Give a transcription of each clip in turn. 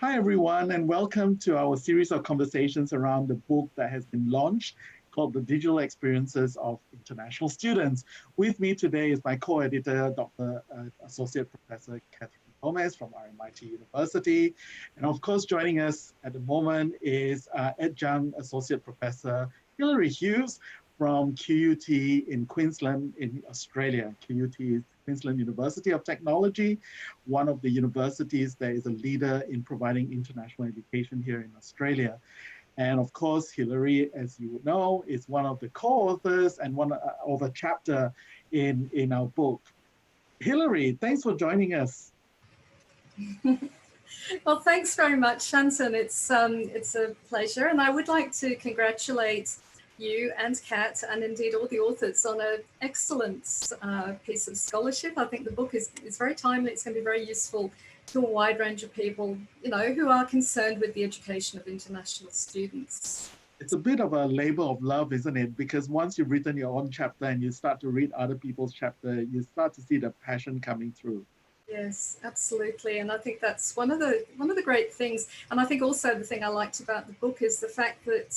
Hi, everyone, and welcome to our series of conversations around the book that has been launched called The Digital Experiences of International Students. With me today is my co-editor, Dr. Associate Professor Catherine Gomez from RMIT University. And of course, joining us at the moment is Adjunct Associate Professor Hilary Hughes from QUT in Queensland in Australia. QUT is Queensland University of Technology, one of the universities that is a leader in providing international education here in Australia. And of course, Hilary, as you would know, is one of the co-authors and one of a chapter in our book. Hilary, thanks for joining us. Well, thanks very much, Shanton. It's a pleasure, and I would like to congratulate you and Kat, and indeed all the authors, on an excellent piece of scholarship. I think the book is very timely. It's going to be very useful to a wide range of people, who are concerned with the education of international students. It's a bit of a labor of love, isn't it? Because once you've written your own chapter and you start to read other people's chapter, you start to see the passion coming through. Yes, absolutely. And I think that's one of the great things. And I think also the thing I liked about the book is the fact that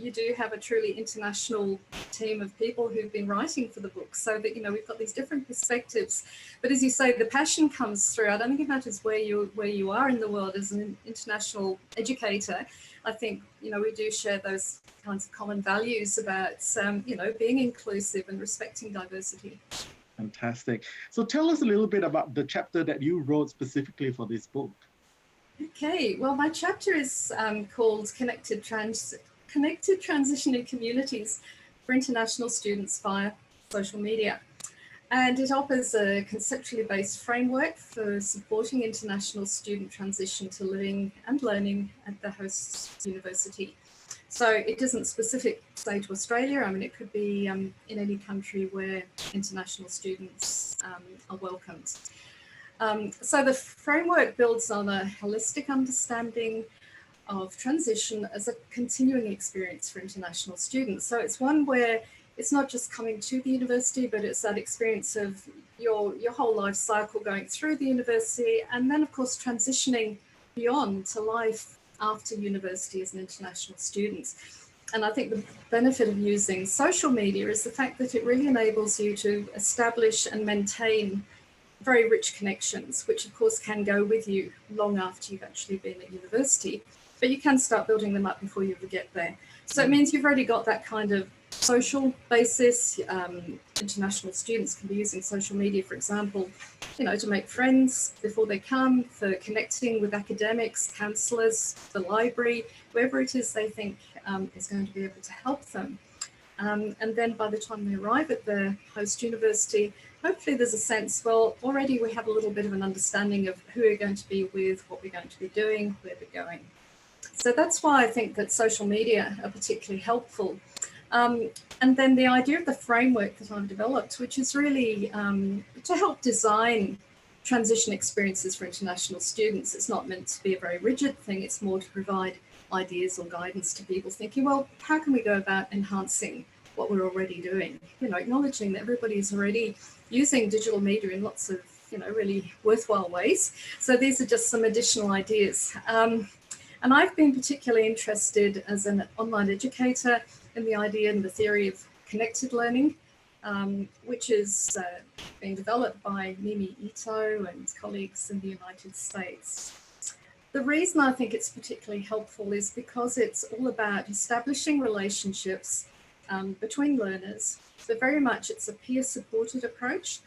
you do have a truly international team of people who've been writing for the book, so that, we've got these different perspectives. But as you say, the passion comes through. I don't think it matters where you are in the world as an international educator. I think, we do share those kinds of common values about, being inclusive and respecting diversity. Fantastic. So tell us a little bit about the chapter that you wrote specifically for this book. Okay, well, my chapter is called Connected Transitioning Communities for International Students via Social Media. And it offers a conceptually based framework for supporting international student transition to living and learning at the host university. So it isn't specific, say, to Australia. I mean, it could be in any country where international students are welcomed. So the framework builds on a holistic understanding of transition as a continuing experience for international students. So it's one where it's not just coming to the university, but it's that experience of your whole life cycle going through the university, and then, of course, transitioning beyond to life after university as an international student. And I think the benefit of using social media is the fact that it really enables you to establish and maintain very rich connections, which of course can go with you long after you've actually been at university, but you can start building them up before you ever get there. So it means you've already got that kind of social basis. International students can be using social media, for example, to make friends before they come, for connecting with academics, counsellors, the library, whoever it is they think is going to be able to help them. And then by the time they arrive at their host university, hopefully there's a sense, well, already we have a little bit of an understanding of who we're going to be with, what we're going to be doing, where we're going. So that's why I think that social media are particularly helpful. And then the idea of the framework that I've developed, which is really to help design transition experiences for international students. It's not meant to be a very rigid thing. It's more to provide ideas or guidance to people thinking, well, how can we go about enhancing what we're already doing? Acknowledging that everybody is already using digital media in lots of, really worthwhile ways. So these are just some additional ideas. And I've been particularly interested as an online educator in the idea and the theory of connected learning, which is being developed by Mimi Ito and colleagues in the United States. The reason I think it's particularly helpful is because it's all about establishing relationships between learners. So very much it's a peer-supported approach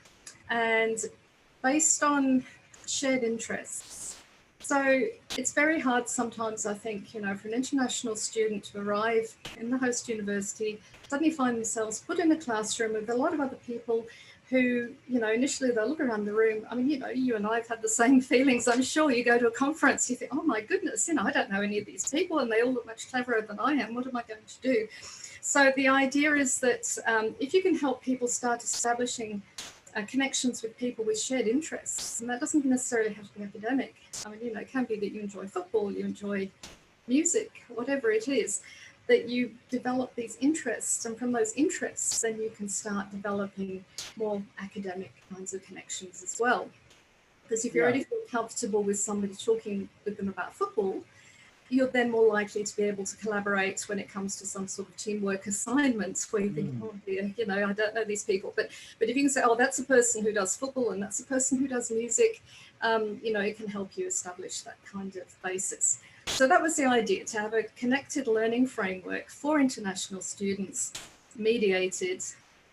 and based on shared interests. So it's very hard sometimes, I think, for an international student to arrive in the host university, suddenly find themselves put in a classroom with a lot of other people who, initially they'll look around the room. I mean, you and I have had the same feelings. I'm sure you go to a conference, you think, oh my goodness, I don't know any of these people and they all look much cleverer than I am. What am I going to do? So the idea is that if you can help people start establishing connections with people with shared interests, and that doesn't necessarily have to be academic. I mean, it can be that you enjoy football, you enjoy music, whatever it is, that you develop these interests, and from those interests, then you can start developing more academic kinds of connections as well. Because if you already feel comfortable with somebody talking with them about football, you're then more likely to be able to collaborate when it comes to some sort of teamwork assignments where you think, oh dear, you know, I don't know these people. But if you can say, oh, that's a person who does football and that's a person who does music, you know, it can help you establish that kind of basis. So that was the idea, to have a connected learning framework for international students, mediated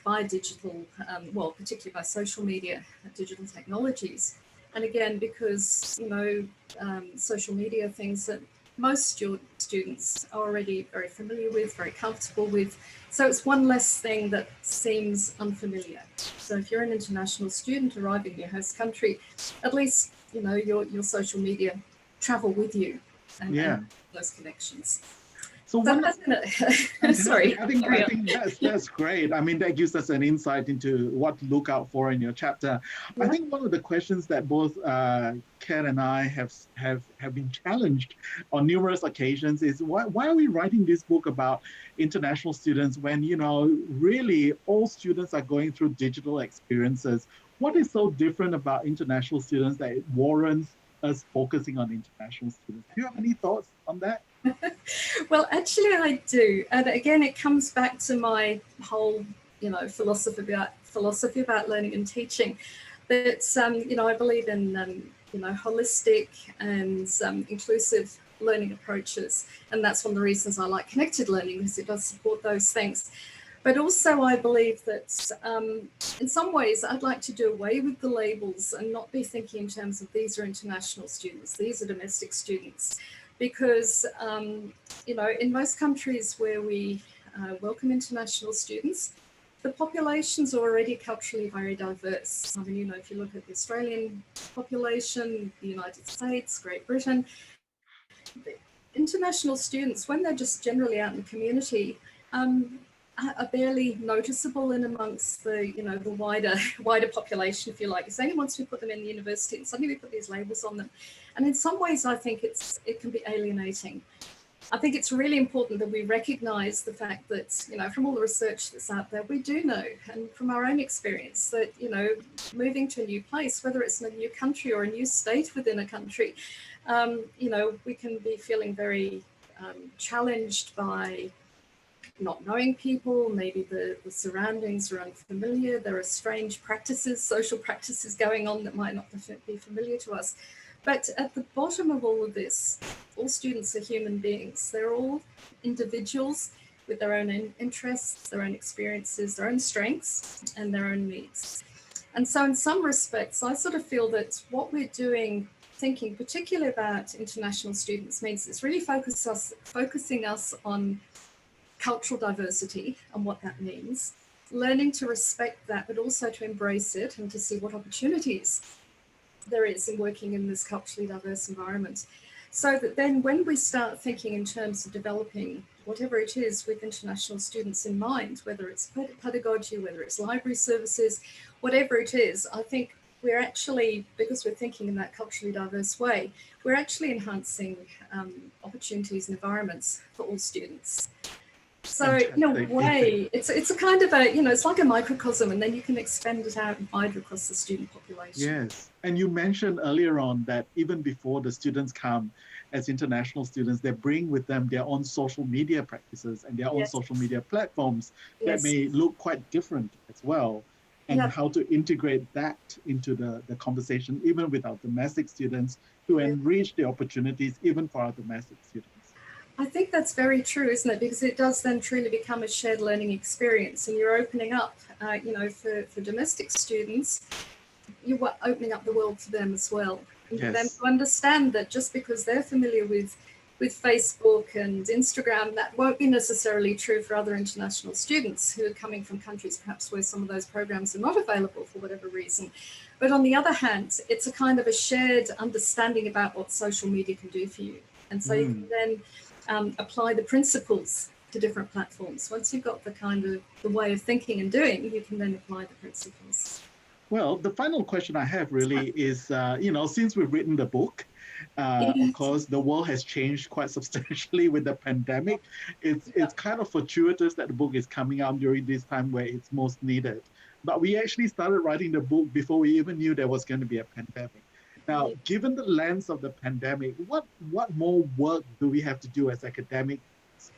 by digital, well, particularly by social media, digital technologies. And again, because, you know, social media, things that most students are already very familiar with, very comfortable with. So it's one less thing that seems unfamiliar. So if you're an international student arriving in your host country, at least, you know, your social media travel with you and those connections. So one sorry. I think that's great. I mean, that gives us an insight into what to look out for in your chapter. I think one of the questions that both Kat and I have been challenged on numerous occasions is why are we writing this book about international students when, you know, really all students are going through digital experiences? What is so different about international students that it warrants us focusing on international students? Do you have any thoughts on that? Well, actually, I do, and again, it comes back to my whole, you know, philosophy about learning and teaching. That you know, I believe in you know, holistic and inclusive learning approaches, and that's one of the reasons I like connected learning, because it does support those things. But also, I believe that in some ways, I'd like to do away with the labels and not be thinking in terms of these are international students, these are domestic students. Because, you know, in most countries where we welcome international students, the populations are already culturally very diverse. I mean, you know, if you look at the Australian population, the United States, Great Britain, the international students, when they're just generally out in the community, are barely noticeable in amongst the, you know, the wider population, if you like. It's only once we put them in the university and suddenly we put these labels on them. And in some ways, I think it can be alienating. I think it's really important that we recognize the fact that, you know, from all the research that's out there, we do know, and from our own experience, that, you know, moving to a new place, whether it's in a new country or a new state within a country, you know, we can be feeling very challenged by not knowing people, maybe the surroundings are unfamiliar, there are strange practices, social practices going on that might not be familiar to us. But at the bottom of all of this, all students are human beings. They're all individuals with their own interests, their own experiences, their own strengths, and their own needs. And so in some respects, I sort of feel that what we're doing, thinking particularly about international students, means it's really focusing us on cultural diversity and what that means, learning to respect that, but also to embrace it and to see what opportunities there is in working in this culturally diverse environment. So that then when we start thinking in terms of developing whatever it is with international students in mind, whether it's pedagogy, whether it's library services, whatever it is, I think we're actually, because we're thinking in that culturally diverse way, we're actually enhancing opportunities and environments for all students. So fantastic. In a way, it's a kind of a, you know, it's like a microcosm, and then you can expand it out wider across the student population. Yes, and you mentioned earlier on that even before the students come as international students, they bring with them their own social media practices and their own social media platforms that may look quite different as well, and how to integrate that into the conversation, even with our domestic students, to enrich the opportunities even for our domestic students. I think that's very true, isn't it? Because it does then truly become a shared learning experience, and you're opening up, you know, for domestic students, you are opening up the world to them as well. And for them to understand that just because they're familiar with Facebook and Instagram, that won't be necessarily true for other international students who are coming from countries perhaps where some of those programs are not available for whatever reason. But on the other hand, it's a kind of a shared understanding about what social media can do for you. And so you can then apply the principles to different platforms. Once you've got the kind of the way of thinking and doing, you can then apply the principles. Well, the final question I have really is, you know, since we've written the book, of course, the world has changed quite substantially with the pandemic. It's kind of fortuitous that the book is coming out during this time where it's most needed. But we actually started writing the book before we even knew there was going to be a pandemic. Now, given the lens of the pandemic, what more work do we have to do as academics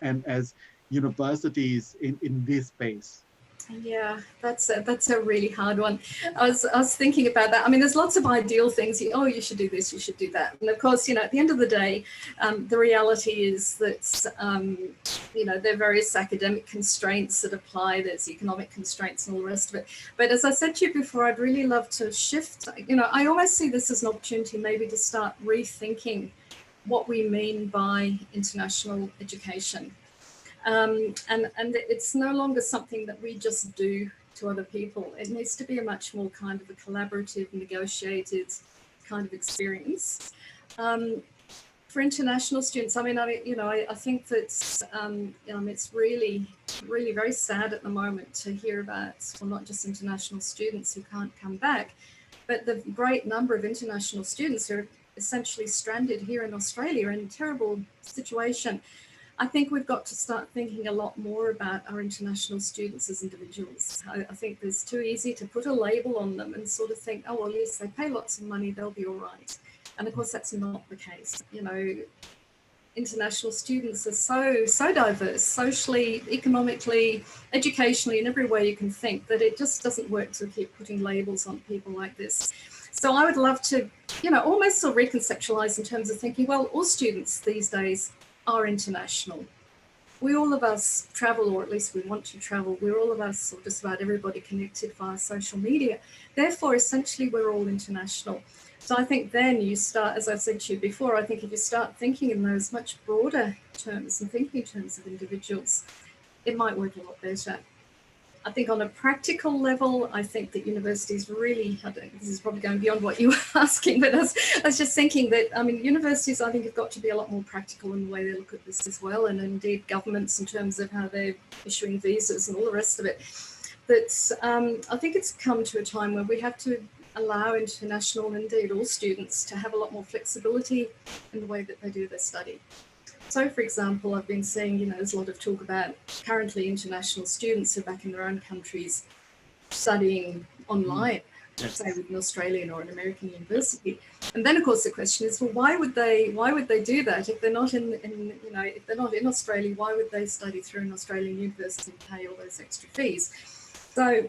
and as universities in this space? Yeah, that's a really hard one. I was thinking about that. I mean, there's lots of ideal things. Oh, you should do this, you should do that. And of course, at the end of the day, the reality is that there are various academic constraints that apply. There's economic constraints and all the rest of it. But as I said to you before, I'd really love to shift. I almost see this as an opportunity maybe to start rethinking what we mean by international education. And it's no longer something that we just do to other people. It needs to be a much more kind of a collaborative, negotiated kind of experience. For international students, I think that it's really, really very sad at the moment to hear about, well, not just international students who can't come back, but the great number of international students who are essentially stranded here in Australia in a terrible situation. I think we've got to start thinking a lot more about our international students as individuals. I think it's too easy to put a label on them and sort of think, oh, well, yes, they pay lots of money, they'll be all right. And of course, that's not the case. International students are so diverse, socially, economically, educationally, in every way you can think, that it just doesn't work to keep putting labels on people like this. So I would love to, almost sort of reconceptualize in terms of thinking, well, all students these days are international. We all of us travel, or at least we want to travel. We're all of us, or just about everybody, connected via social media. Therefore, essentially, we're all international. So I think then you start, as I've said to you before, I think if you start thinking in those much broader terms and thinking in terms of individuals, it might work a lot better. I think on a practical level, I think that universities really, this is probably going beyond what you were asking, but I was just thinking that, universities, I think, have got to be a lot more practical in the way they look at this as well, and indeed governments in terms of how they're issuing visas and all the rest of it. But I think it's come to a time where we have to allow international, and indeed all students, to have a lot more flexibility in the way that they do their study. So, for example, I've been seeing, there's a lot of talk about currently international students who are back in their own countries studying online, say with an Australian or an American university. And then, of course, the question is, well, why would they do that if they're not if they're not in Australia? Why would they study through an Australian university and pay all those extra fees? So,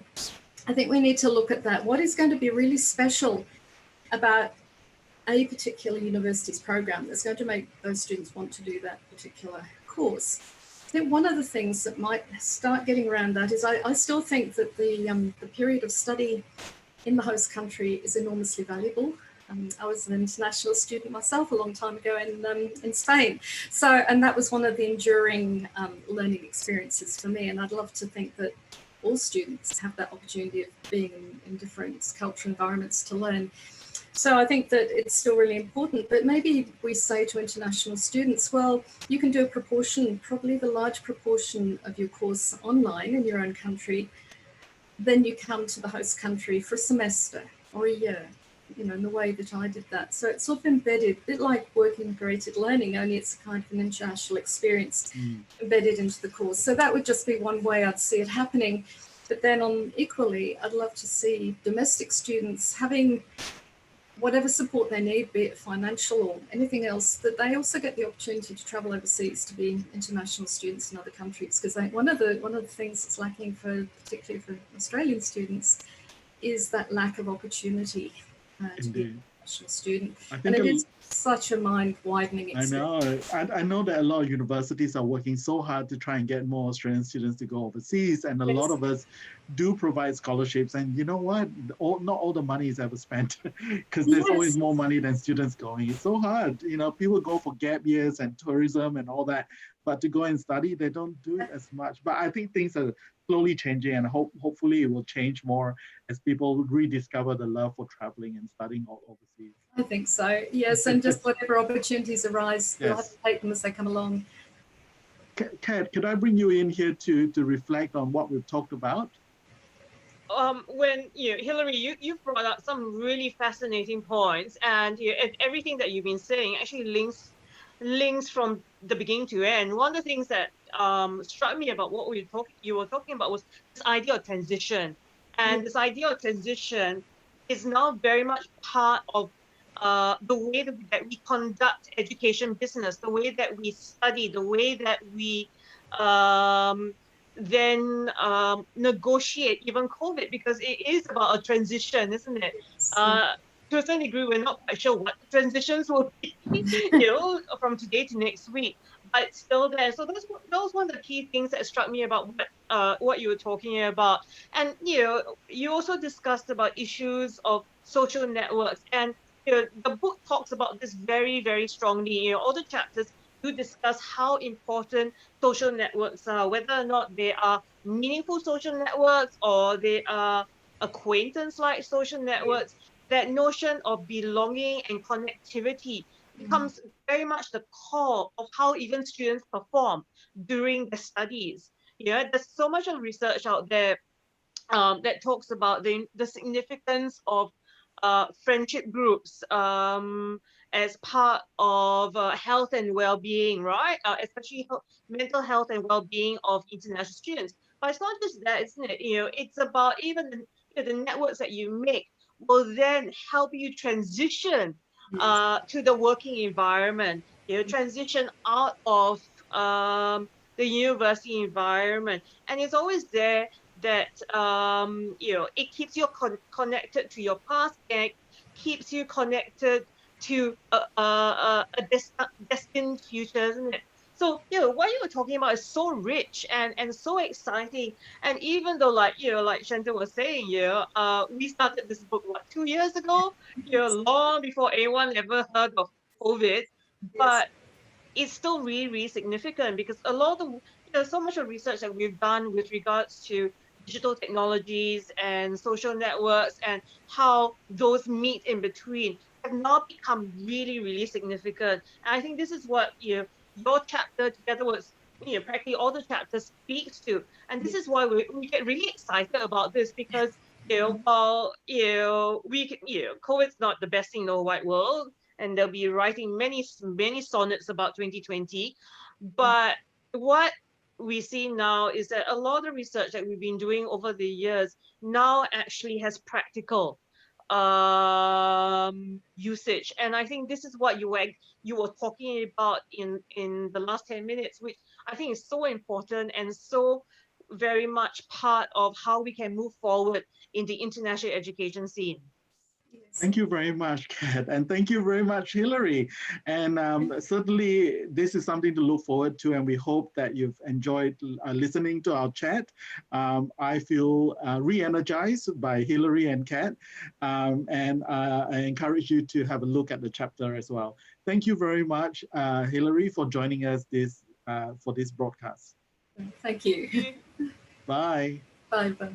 I think we need to look at that. What is going to be really special about a particular university's program that's going to make those students want to do that particular course? I think one of the things that might start getting around that is I still think that the period of study in the host country is enormously valuable. I was an international student myself a long time ago in Spain. And that was one of the enduring learning experiences for me. And I'd love to think that all students have that opportunity of being in different cultural environments to learn. So I think that it's still really important, but maybe we say to international students, well, you can do a proportion, probably the large proportion of your course online in your own country, then you come to the host country for a semester or a year, in the way that I did that. So it's sort of embedded, a bit like working integrated learning, only it's kind of an international experience embedded into the course. So that would just be one way I'd see it happening. But then equally, I'd love to see domestic students having whatever support they need, be it financial or anything else, that they also get the opportunity to travel overseas to be international students in other countries. Because one of the things that's lacking particularly for Australian students, is that lack of opportunity to be an international student. And it is such a mind-widening experience. I know that a lot of universities are working so hard to try and get more Australian students to go overseas, and a lot of us do provide scholarships. And you know what? Not all the money is ever spent, because there's always more money than students going. It's so hard. People go for gap years and tourism and all that, but to go and study, they don't do it as much. But I think things are slowly changing, and hopefully it will change more as people rediscover the love for traveling and studying overseas. I think so, yes, and just whatever opportunities arise, we'll have to take them as they come along. Kat, could I bring you in here to reflect on what we've talked about? When Hilary, you brought up some really fascinating points, and everything that you've been saying actually links from the beginning to end. One of the things that struck me about what you were talking about was this idea of transition, and this idea of transition is now very much part of the way that we conduct education business, the way that we study, the way that we then negotiate even COVID, because it is about a transition, isn't it? To a certain degree, we're not quite sure what the transitions will be, from today to next week, but still there. So that was one of the key things that struck me about what you were talking about. And you also discussed about issues of social networks, and the book talks about this very, very strongly. All the chapters do discuss how important social networks are, whether or not they are meaningful social networks or they are acquaintance-like social networks. That notion of belonging and connectivity becomes very much the core of how even students perform during their studies. There's so much of research out there that talks about the significance of friendship groups as part of health and well-being, right? Especially mental health and well-being of international students. But it's not just that, isn't it? It's about even the networks that you make will then help you transition to the working environment. Transition out of the university environment, and it's always there that it keeps you connected to your past, and it keeps you connected to a destined future, isn't it? So what you were talking about is so rich and so exciting. And even though, like Shanta was saying, we started this book 2 years ago, long before anyone ever heard of COVID, but it's still really, really significant, because a lot of so much of research that we've done with regards to digital technologies and social networks and how those meet in between have now become really, really significant. And I think this is what your chapter, together with practically all the chapters, speaks to. And this is why we get really excited about this, because while COVID's not the best thing in the whole wide world, and they'll be writing many, many sonnets about 2020. But what we see now is that a lot of research that we've been doing over the years now actually has practical usage. And I think this is what you were talking about in the last 10 minutes, which I think is so important and so very much part of how we can move forward in the international education scene. Thank you very much, Kat, and thank you very much, Hilary. And certainly, this is something to look forward to, and we hope that you've enjoyed listening to our chat. I feel re-energized by Hilary and Kat, and I encourage you to have a look at the chapter as well. Thank you very much, Hilary, for joining us for this broadcast. Thank you. Bye. Bye. Bye.